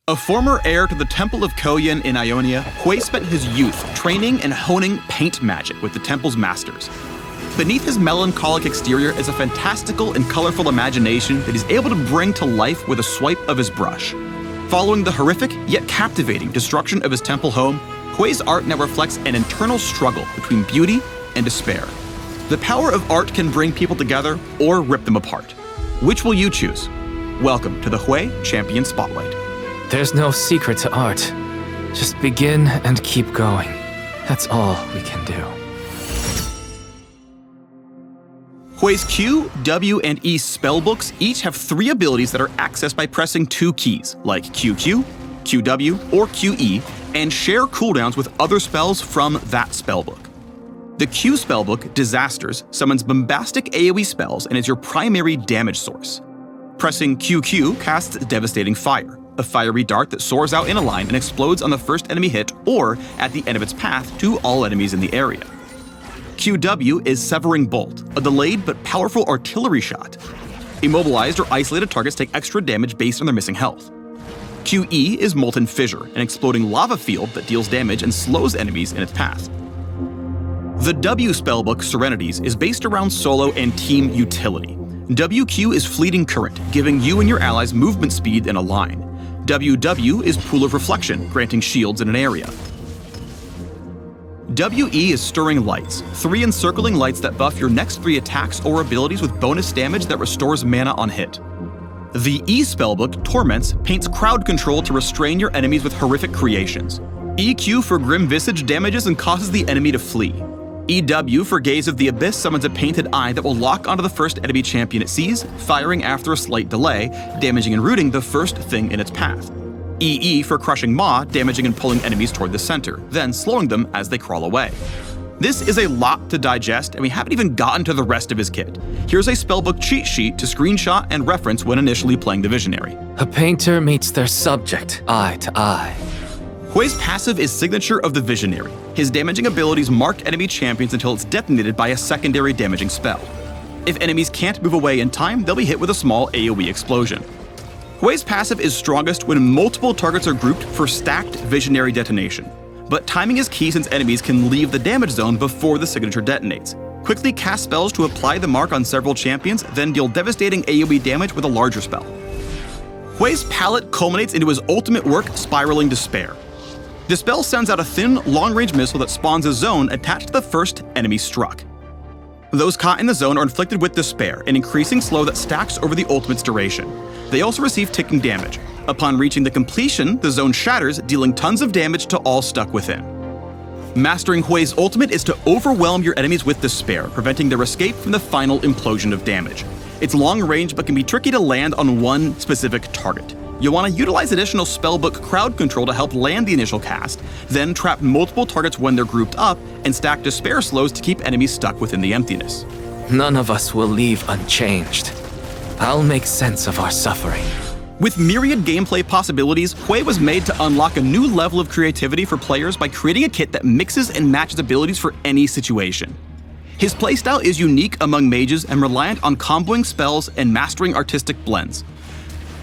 A former heir to the Temple of Koyan in Ionia, Hwei spent his youth training and honing paint magic with the temple's masters. Beneath his melancholic exterior is a fantastical and colorful imagination that he's able to bring to life with a swipe of his brush. Following the horrific yet captivating destruction of his temple home, Hwei's art now reflects an internal struggle between beauty and despair. The power of art can bring people together or rip them apart. Which will you choose? Welcome to the Hwei Champion Spotlight. There's no secret to art. Just begin and keep going. That's all we can do. Hwei's Q, W, and E spellbooks each have 3 abilities that are accessed by pressing 2 keys, like QQ, QW, or QE, and share cooldowns with other spells from that spellbook. The Q spellbook, Disasters, summons bombastic AoE spells and is your primary damage source. Pressing QQ casts Devastating Fire, a fiery dart that soars out in a line and explodes on the first enemy hit or at the end of its path to all enemies in the area. QW is Severing Bolt, a delayed but powerful artillery shot. Immobilized or isolated targets take extra damage based on their missing health. QE is Molten Fissure, an exploding lava field that deals damage and slows enemies in its path. The W spellbook, Serenities, is based around solo and team utility. WQ is Fleeting Current, giving you and your allies movement speed in a line. WW is Pool of Reflection, granting shields in an area. WE is Stirring Lights, 3 encircling lights that buff your next 3 attacks or abilities with bonus damage that restores mana on hit. The E spellbook, Torments, paints crowd control to restrain your enemies with horrific creations. EQ for Grim Visage damages and causes the enemy to flee. EW for Gaze of the Abyss summons a painted eye that will lock onto the first enemy champion it sees, firing after a slight delay, damaging and rooting the first thing in its path. EE for Crushing Maw, damaging and pulling enemies toward the center, then slowing them as they crawl away. This is a lot to digest, and we haven't even gotten to the rest of his kit. Here's a spellbook cheat sheet to screenshot and reference when initially playing the Visionary. A painter meets their subject, eye to eye. Hwei's passive is Signature of the Visionary. His damaging abilities mark enemy champions until it's detonated by a secondary damaging spell. If enemies can't move away in time, they'll be hit with a small AoE explosion. Hwei's passive is strongest when multiple targets are grouped for stacked Visionary detonation. But timing is key since enemies can leave the damage zone before the signature detonates. Quickly cast spells to apply the mark on several champions, then deal devastating AoE damage with a larger spell. Hwei's palette culminates into his ultimate work, Spiraling Despair. The spell sends out a thin, long-range missile that spawns a zone attached to the first enemy struck. Those caught in the zone are inflicted with Despair, an increasing slow that stacks over the ultimate's duration. They also receive ticking damage. Upon reaching the completion, the zone shatters, dealing tons of damage to all stuck within. Mastering Hwei's ultimate is to overwhelm your enemies with Despair, preventing their escape from the final implosion of damage. It's long range but can be tricky to land on one specific target. You'll want to utilize additional spellbook crowd control to help land the initial cast, then trap multiple targets when they're grouped up, and stack Despair slows to keep enemies stuck within the emptiness. None of us will leave unchanged. I'll make sense of our suffering. With myriad gameplay possibilities, Hwei was made to unlock a new level of creativity for players by creating a kit that mixes and matches abilities for any situation. His playstyle is unique among mages and reliant on comboing spells and mastering artistic blends.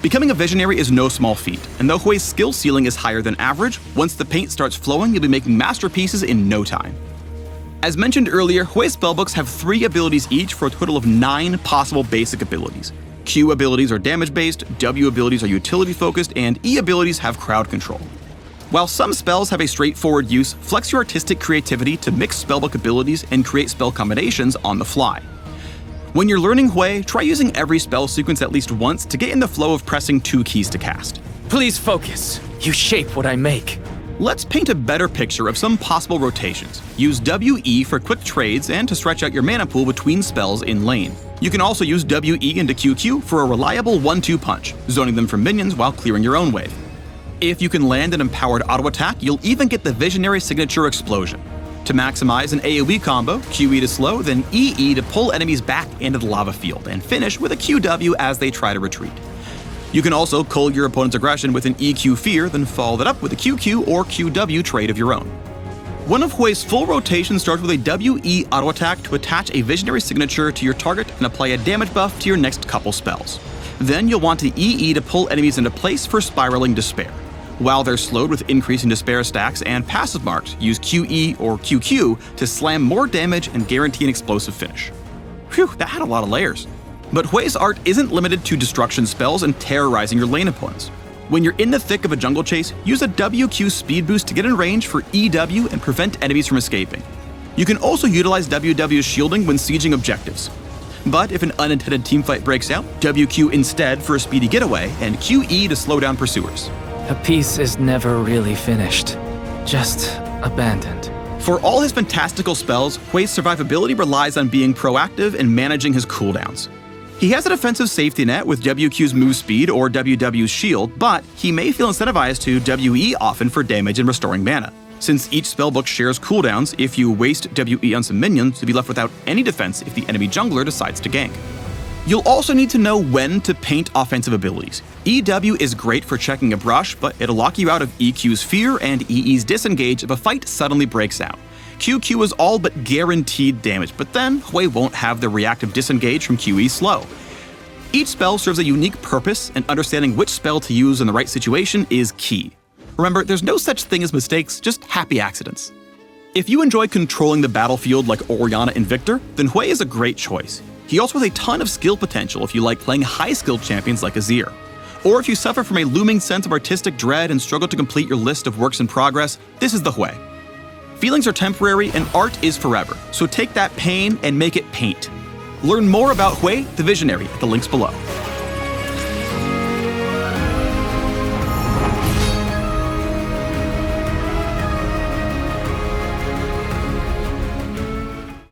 Becoming a Visionary is no small feat, and though Hwei's skill ceiling is higher than average, once the paint starts flowing, you'll be making masterpieces in no time. As mentioned earlier, Hwei's spellbooks have 3 abilities each for a total of 9 possible basic abilities. Q abilities are damage-based, W abilities are utility-focused, and E abilities have crowd control. While some spells have a straightforward use, flex your artistic creativity to mix spellbook abilities and create spell combinations on the fly. When you're learning Hwei, try using every spell sequence at least once to get in the flow of pressing 2 keys to cast. Please focus. You shape what I make. Let's paint a better picture of some possible rotations. Use WE for quick trades and to stretch out your mana pool between spells in lane. You can also use WE into QQ for a reliable 1-2 punch, zoning them from minions while clearing your own wave. If you can land an empowered auto attack, you'll even get the Visionary signature explosion. To maximize an AoE combo, QE to slow, then EE to pull enemies back into the lava field, and finish with a QW as they try to retreat. You can also cull your opponent's aggression with an EQ Fear, then follow that up with a QQ or QW trade of your own. One of Hwei's full rotations starts with a WE auto attack to attach a Visionary signature to your target and apply a damage buff to your next couple spells. Then you'll want to EE to pull enemies into place for Spiraling Despair. While they're slowed with increasing despair stacks and passive marked, use QE or QQ to slam more damage and guarantee an explosive finish. Phew, that had a lot of layers. But Hwei's art isn't limited to destruction spells and terrorizing your lane opponents. When you're in the thick of a jungle chase, use a WQ speed boost to get in range for EW and prevent enemies from escaping. You can also utilize WW's shielding when sieging objectives. But if an unintended teamfight breaks out, WQ instead for a speedy getaway, and QE to slow down pursuers. A piece is never really finished, just abandoned. For all his fantastical spells, Hwei's survivability relies on being proactive and managing his cooldowns. He has a defensive safety net with WQ's move speed or WW's shield, but he may feel incentivized to WE often for damage and restoring mana. Since each spellbook shares cooldowns, if you waste WE on some minions, you'll be left without any defense if the enemy jungler decides to gank. You'll also need to know when to paint offensive abilities. EW is great for checking a brush, but it'll lock you out of EQ's fear and EE's disengage if a fight suddenly breaks out. QQ is all but guaranteed damage, but then Hwei won't have the reactive disengage from QE's slow. Each spell serves a unique purpose, and understanding which spell to use in the right situation is key. Remember, there's no such thing as mistakes, just happy accidents. If you enjoy controlling the battlefield like Orianna in Victor, then Hwei is a great choice. He also has a ton of skill potential if you like playing high-skilled champions like Azir. Or if you suffer from a looming sense of artistic dread and struggle to complete your list of works in progress, this is the Hwei. Feelings are temporary and art is forever, so take that pain and make it paint. Learn more about Hwei, the Visionary, at the links below.